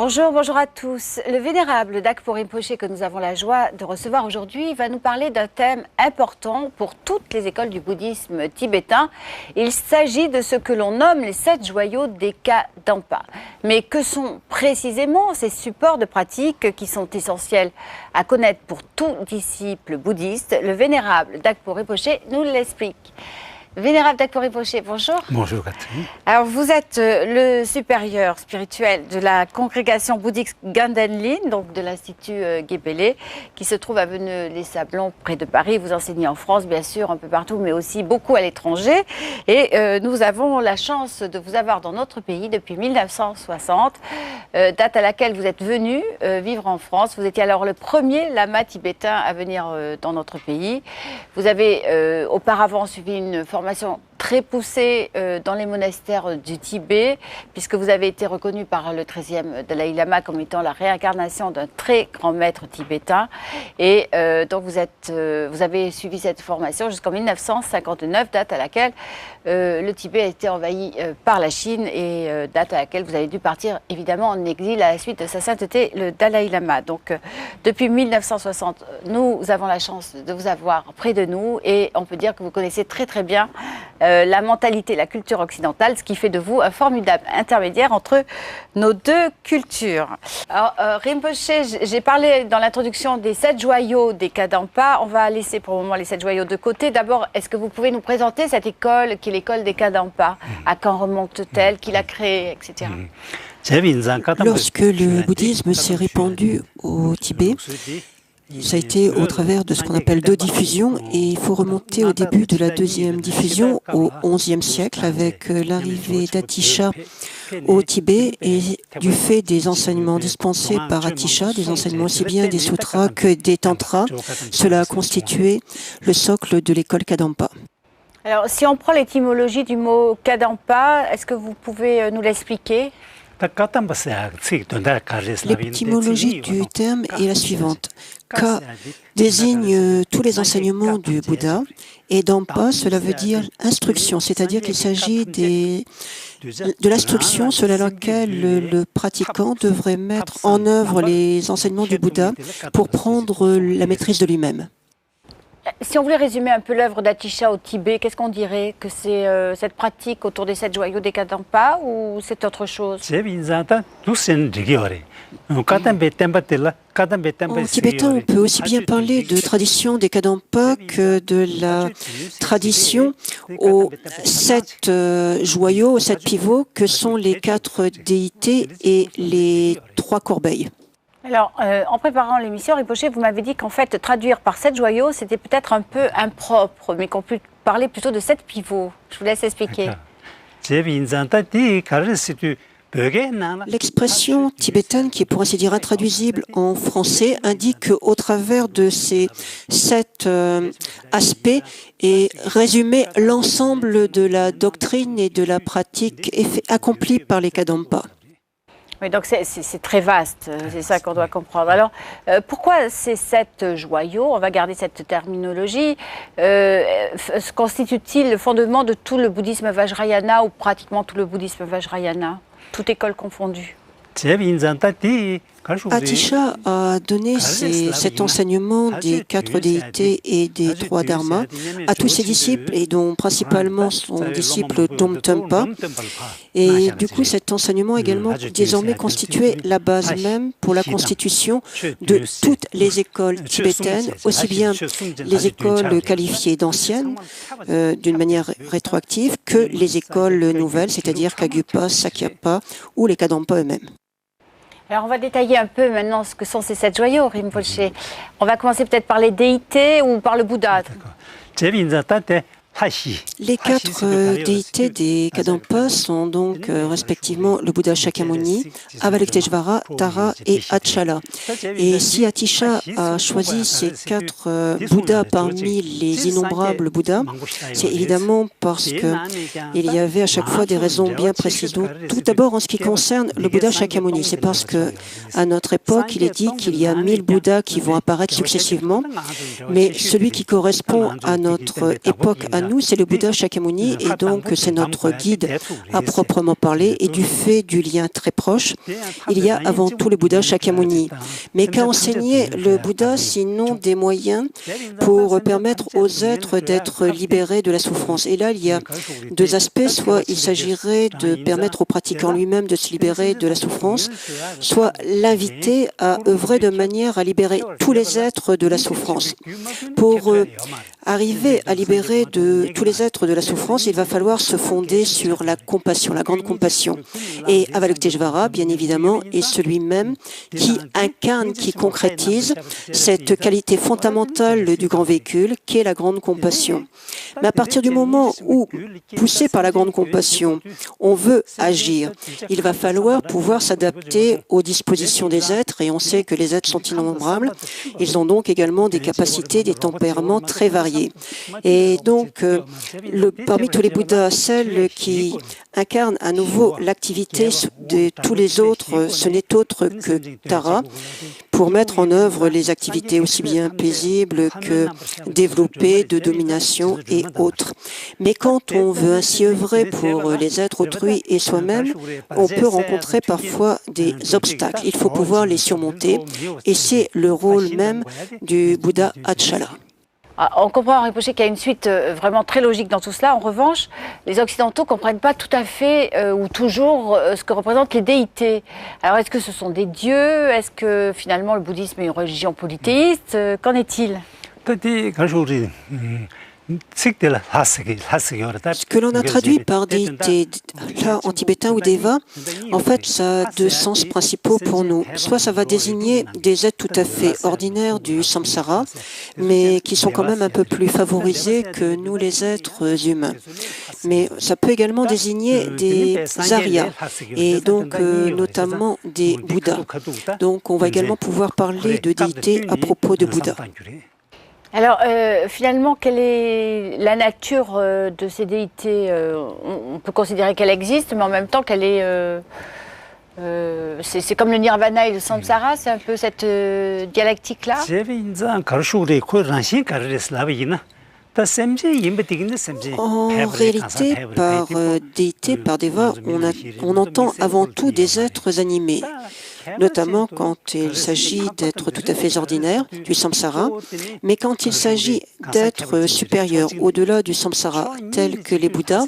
Bonjour, bonjour à tous. Le vénérable Dakpo Rinpoché que nous avons la joie de recevoir aujourd'hui va nous parler d'un thème important pour toutes les écoles du bouddhisme tibétain. Il s'agit de ce que l'on nomme les 7 joyaux des Kadampa. Mais que sont précisément ces supports de pratique qui sont essentiels à connaître pour tout disciple bouddhiste? Le vénérable Dakpo Rinpoché nous l'explique. Vénérable Dakpo Rinpoché, bonjour. Bonjour Catherine. Alors vous êtes le supérieur spirituel de la congrégation bouddhique Gandenlin, donc de l'Institut Gebele, qui se trouve à Veneux-les-Sablons, près de Paris. Vous enseignez en France, bien sûr, un peu partout, mais aussi beaucoup à l'étranger. Et nous avons la chance de vous avoir dans notre pays depuis 1960, date à laquelle vous êtes venu vivre en France. Vous étiez alors le premier lama tibétain à venir dans notre pays. Vous avez auparavant suivi une formation très poussée dans les monastères du Tibet, puisque vous avez été reconnu par le 13e Dalai Lama comme étant la réincarnation d'un très grand maître tibétain. Et donc vous avez suivi cette formation jusqu'en 1959, date à laquelle le Tibet a été envahi par la Chine et date à laquelle vous avez dû partir évidemment en exil à la suite de sa sainteté, le Dalai Lama. Donc depuis 1960, nous avons la chance de vous avoir près de nous et on peut dire que vous connaissez très très bien la mentalité, la culture occidentale, ce qui fait de vous un formidable intermédiaire entre nos deux cultures. Alors, Rinpoché, j'ai parlé dans l'introduction des 7 joyaux des Kadampa. On va laisser pour le moment les 7 joyaux de côté. D'abord, est-ce que vous pouvez nous présenter cette école qui est l'école des Kadampa? À quand remonte-t-elle? Qui l'a créée, etc. Lorsque le bouddhisme s'est répandu au Tibet, ça a été au travers de ce qu'on appelle 2 diffusions, et il faut remonter au début de la 2e diffusion, au XIe siècle, avec l'arrivée d'Atisha au Tibet, et du fait des enseignements dispensés par Atisha, des enseignements aussi bien des sutras que des tantras, cela a constitué le socle de l'école Kadampa. Alors, si on prend l'étymologie du mot Kadampa, est-ce que vous pouvez nous l'expliquer? L'étymologie du terme est la suivante. Ka désigne tous les enseignements du Bouddha et Dampa, cela veut dire instruction, c'est-à-dire qu'il s'agit de l'instruction selon laquelle le pratiquant devrait mettre en œuvre les enseignements du Bouddha pour prendre la maîtrise de lui-même. Si on voulait résumer un peu l'œuvre d'Atisha au Tibet, qu'est-ce qu'on dirait? Que c'est cette pratique autour des 7 joyaux des Kadampa ou c'est autre chose? En tibétain, on peut aussi bien parler de tradition des Kadampa que de la tradition aux 7 joyaux, aux 7 pivots, que sont les 4 déités et les 3 corbeilles. Alors, en préparant l'émission, Rinpoché, vous m'avez dit qu'en fait, traduire par 7 joyaux, c'était peut-être un peu impropre, mais qu'on peut parler plutôt de 7 pivots. Je vous laisse expliquer. L'expression tibétaine, qui est pour ainsi dire intraduisible en français, indique qu'au travers de ces 7 aspects est résumé l'ensemble de la doctrine et de la pratique accomplie par les Kadampa. Oui, donc c'est très vaste, c'est ça qu'on doit comprendre. Alors, pourquoi ces 7 joyaux, on va garder cette terminologie, constituent-ils le fondement de tout le bouddhisme Vajrayana ou pratiquement tout le bouddhisme Vajrayana, toute école confondue? Atisha a donné cet enseignement des 4 déités et des 3 dharmas à tous ses disciples, et dont principalement son disciple Domtempa. Et du coup, cet enseignement également désormais constitué la base même pour la constitution de toutes les écoles tibétaines, aussi bien les écoles qualifiées d'anciennes, d'une manière rétroactive, que les écoles nouvelles, c'est-à-dire Kagyupa, Sakyapa ou les Kadampa eux-mêmes. Alors, on va détailler un peu maintenant ce que sont ces 7 joyaux, Rinpoché. On va commencer peut-être par les déités ou par le Bouddha. Les 4 déités des Kadampa sont donc respectivement le Bouddha Shakyamuni, Avalokiteshvara, Tara et Achala. Et si Atisha a choisi ces 4 Bouddhas parmi les innombrables Bouddhas, c'est évidemment parce qu'il y avait à chaque fois des raisons bien précises. Donc, tout d'abord, en ce qui concerne le Bouddha Shakyamuni, c'est parce qu'à notre époque, il est dit qu'il y a 1000 Bouddhas qui vont apparaître successivement, mais celui qui correspond à notre époque, à nous, c'est le Bouddha Shakyamuni, et donc c'est notre guide à proprement parler. Et du fait du lien très proche, il y a avant tout le Bouddha Shakyamuni. Mais qu'a enseigné le Bouddha, sinon des moyens pour permettre aux êtres d'être libérés de la souffrance? Et là, il y a deux aspects. Soit il s'agirait de permettre au pratiquant lui-même de se libérer de la souffrance, soit l'inviter à œuvrer de manière à libérer tous les êtres de la souffrance. Pour arriver à libérer tous les êtres de la souffrance, il va falloir se fonder sur la compassion, la grande compassion. Et Avalokiteshvara, bien évidemment, est celui-même qui incarne, qui concrétise cette qualité fondamentale du grand véhicule, qui est la grande compassion. Mais à partir du moment où, poussé par la grande compassion, on veut agir, il va falloir pouvoir s'adapter aux dispositions des êtres, et on sait que les êtres sont innombrables. Ils ont donc également des capacités, des tempéraments très variés. Et donc, parmi tous les Bouddhas, celle qui incarne à nouveau l'activité de tous les autres, ce n'est autre que Tara, pour mettre en œuvre les activités aussi bien paisibles que développées de domination et autres. Mais quand on veut ainsi œuvrer pour les êtres autrui et soi-même, on peut rencontrer parfois des obstacles. Il faut pouvoir les surmonter, et c'est le rôle même du Bouddha Achala. On comprend, Rinpoché, qu'il y a une suite vraiment très logique dans tout cela. En revanche, les Occidentaux ne comprennent pas tout à fait ou toujours ce que représentent les déités. Alors, est-ce que ce sont des dieux? Est-ce que finalement le bouddhisme est une religion polythéiste? Qu'en est-il? Ce que l'on a traduit par déité, là en tibétain ou deva, en fait, ça a deux sens principaux pour nous. Soit ça va désigner des êtres tout à fait ordinaires du samsara, mais qui sont quand même un peu plus favorisés que nous les êtres humains. Mais ça peut également désigner des aryas, et donc notamment des bouddhas. Donc on va également pouvoir parler de déité à propos de Bouddha. Alors, finalement, quelle est la nature de ces déités? On peut considérer qu'elle existe, mais en même temps qu'elle est... c'est comme le nirvana et le samsara, c'est un peu cette dialectique-là? En réalité, par déité, par déva, on entend avant tout des êtres animés, notamment quand il s'agit d'être tout à fait ordinaire, du samsara, mais quand il s'agit d'être supérieur, au-delà du samsara, tels que les Bouddhas,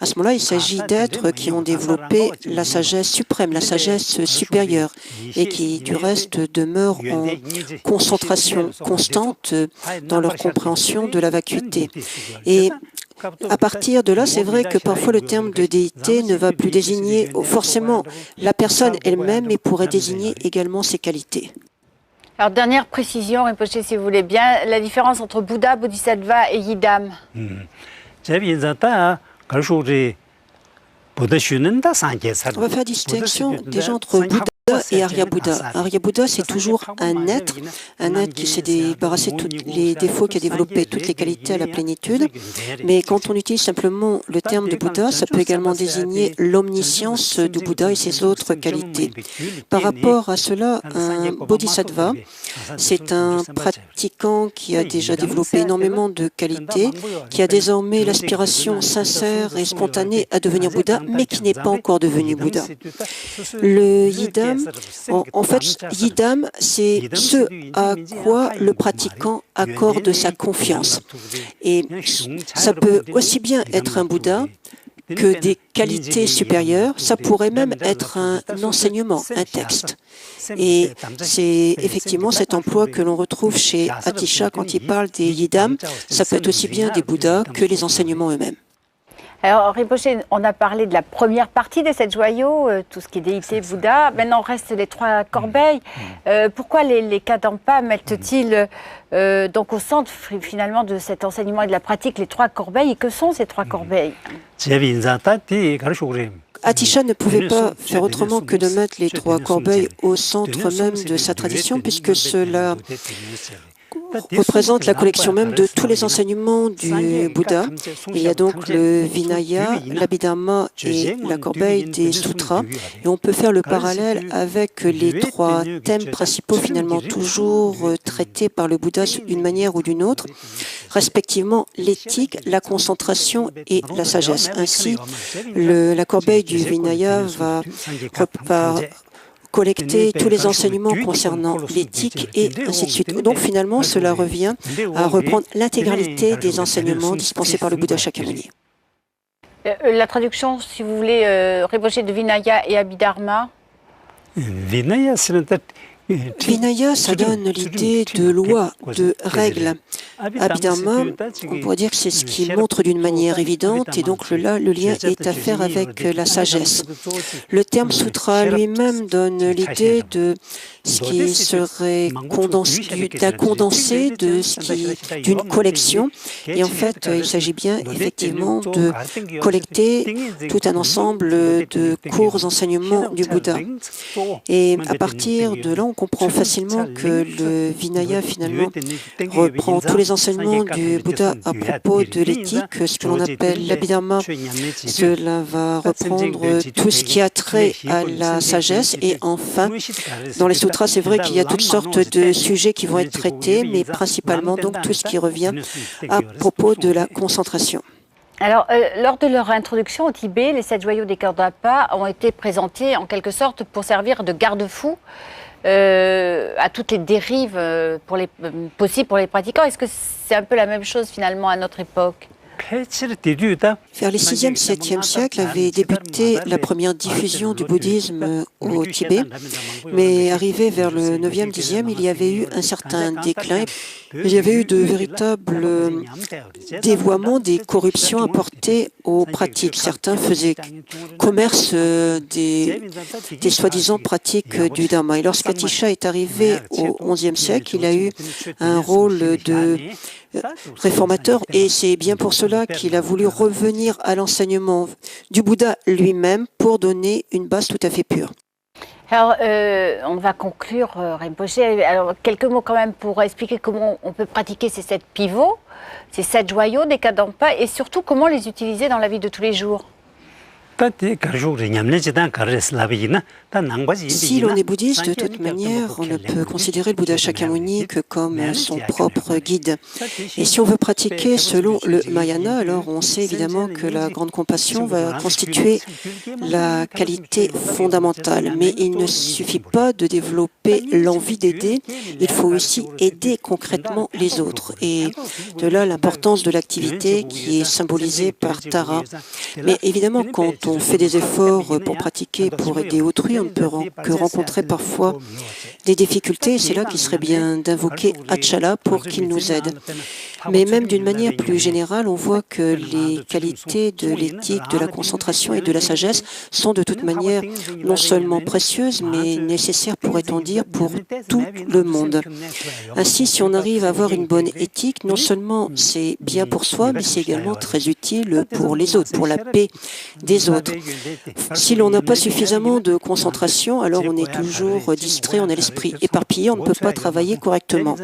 à ce moment-là, il s'agit d'êtres qui ont développé la sagesse suprême, la sagesse supérieure, et qui, du reste, demeurent en concentration constante dans leur compréhension de la vacuité. Et à partir de là, c'est vrai que parfois le terme de déité ne va plus désigner forcément la personne elle-même, mais pourrait désigner également ses qualités. Alors, dernière précision, Rinpoché, si vous voulez bien, la différence entre Bouddha, Bodhisattva et Yidam. On va faire distinction déjà entre Bouddha et Arya Bouddha. Arya Bouddha, c'est toujours un être qui s'est débarrassé de tous les défauts, qui a développé toutes les qualités à la plénitude. Mais quand on utilise simplement le terme de Bouddha, ça peut également désigner l'omniscience du Bouddha et ses autres qualités. Par rapport à cela, un bodhisattva, c'est un pratiquant qui a déjà développé énormément de qualités, qui a désormais l'aspiration sincère et spontanée à devenir Bouddha, mais qui n'est pas encore devenu Bouddha. Le Yidam, en fait, Yidam, c'est ce à quoi le pratiquant accorde sa confiance. Et ça peut aussi bien être un Bouddha que des qualités supérieures, ça pourrait même être un enseignement, un texte. Et c'est effectivement cet emploi que l'on retrouve chez Atisha quand il parle des Yidam. Ça peut être aussi bien des Bouddhas que les enseignements eux-mêmes. Alors, Rinpoché, on a parlé de la première partie de cette joyau, tout ce qui est déité, Bouddha. Maintenant, reste les trois corbeilles. Pourquoi les Kadampa mettent-ils donc au centre, finalement, de cet enseignement et de la pratique, les trois corbeilles? Et que sont ces trois corbeilles? Atisha ne pouvait pas faire autrement que de mettre les trois corbeilles au centre même de sa tradition, puisque cela représente la collection même de tous les enseignements du Bouddha. Il y a donc le Vinaya, l'Abhidhamma et la corbeille des sutras. Et on peut faire le parallèle avec les trois thèmes principaux finalement toujours traités par le Bouddha d'une manière ou d'une autre, respectivement l'éthique, la concentration et la sagesse. Ainsi, la corbeille du Vinaya va collecter tous les enseignements concernant l'éthique et ainsi de suite. Donc finalement, cela revient à reprendre l'intégralité des enseignements dispensés par le Bouddha Shakyamuni. La traduction, si vous voulez, Rinpoché de Vinaya et Abhidharma. Vinaya, ça donne l'idée de loi, de règle. Abhidharma, on pourrait dire que c'est ce qui montre d'une manière évidente, et donc là, le lien est à faire avec la sagesse. Le terme sutra lui-même donne l'idée de ce qui serait d'un condensé d'une collection. Et en fait, il s'agit bien effectivement de collecter tout un ensemble de courts enseignements du Bouddha. Et à partir de là, on comprend facilement que le Vinaya, finalement, reprend tous les enseignements du Bouddha à propos de l'éthique, ce que l'on appelle l'Abhidhamma. Cela va reprendre tout ce qui a trait à la sagesse. Et enfin, dans les sutras, c'est vrai qu'il y a toutes sortes de sujets qui vont être traités, mais principalement donc tout ce qui revient à propos de la concentration. Alors, lors de leur introduction au Tibet, les 7 joyaux des Kardapas ont été présentés en quelque sorte pour servir de garde-fou à toutes les dérives possibles pour les pratiquants. Est-ce que c'est un peu la même chose finalement à notre époque ? Vers les 6e, 7e siècles avait débuté la première diffusion du bouddhisme au Tibet, mais arrivé vers le 9e, 10e, il y avait eu un certain déclin. Il y avait eu de véritables dévoiements, des corruptions apportées aux pratiques. Certains faisaient commerce des soi-disant pratiques du Dharma. Et lorsqu'Atisha est arrivé au XIe siècle, il a eu un rôle de réformateur, et c'est bien pour cela qu'il a voulu revenir à l'enseignement du Bouddha lui-même pour donner une base tout à fait pure. Alors, on va conclure, Rinpoché. Alors, quelques mots quand même pour expliquer comment on peut pratiquer ces 7 pivots, ces 7 joyaux des Kadampa, et surtout comment les utiliser dans la vie de tous les jours. Si l'on est bouddhiste, de toute manière, on ne peut considérer le Bouddha Shakyamuni que comme son propre guide. Et si on veut pratiquer selon le Mahayana, alors on sait évidemment que la grande compassion va constituer la qualité fondamentale. Mais il ne suffit pas de développer l'envie d'aider, il faut aussi aider concrètement les autres. Et de là l'importance de l'activité qui est symbolisée par Tara. Mais évidemment, quand on fait des efforts pour pratiquer, pour aider autrui, on ne peut que rencontrer parfois des difficultés. C'est là qu'il serait bien d'invoquer Achala pour qu'il nous aide. Mais même d'une manière plus générale, on voit que les qualités de l'éthique, de la concentration et de la sagesse sont de toute manière non seulement précieuses, mais nécessaires, pourrait-on dire, pour tout le monde. Ainsi, si on arrive à avoir une bonne éthique, non seulement c'est bien pour soi, mais c'est également très utile pour les autres, pour la paix des autres. Si l'on n'a pas suffisamment de concentration, alors on est toujours distrait, on a l'esprit éparpillé, on ne peut pas travailler correctement.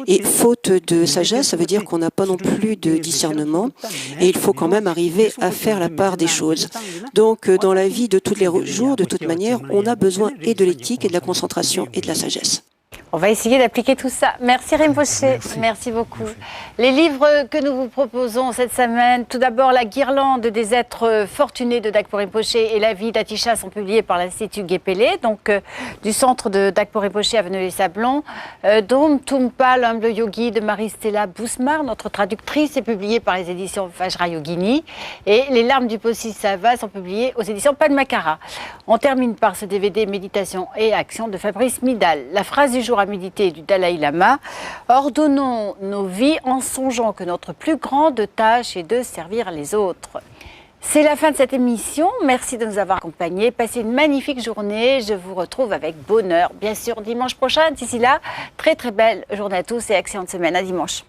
Et faute de sagesse, ça veut dire qu'on n'a pas non plus de discernement, et il faut quand même arriver à faire la part des choses. Donc, dans la vie de tous les jours, de toute manière, on a besoin et de l'éthique, et de la concentration, et de la sagesse. On va essayer d'appliquer tout ça. Merci Rinpoché, merci beaucoup. Les livres que nous vous proposons cette semaine, tout d'abord La guirlande des êtres fortunés de Dakpo Rinpoché et La vie d'Atisha sont publiés par l'Institut Gépélé, donc du centre de Dakpo Rinpoché à Veneux-les-Sablons. Dom Tumpa, l'humble yogi de Marie-Stella Bousmar, notre traductrice, est publié par les éditions Vajrayogini. Et Les larmes du Bodhisattva sont publiées aux éditions Padmakara. On termine par ce DVD Méditation et action de Fabrice Midal. La phrase du jour à méditer du Dalai Lama: ordonnons nos vies en songeant que notre plus grande tâche est de servir les autres. C'est la fin de cette émission. Merci de nous avoir accompagnés. Passez une magnifique journée. Je vous retrouve avec bonheur, bien sûr, dimanche prochain. D'ici là, très très belle journée à tous et excellente semaine. À dimanche.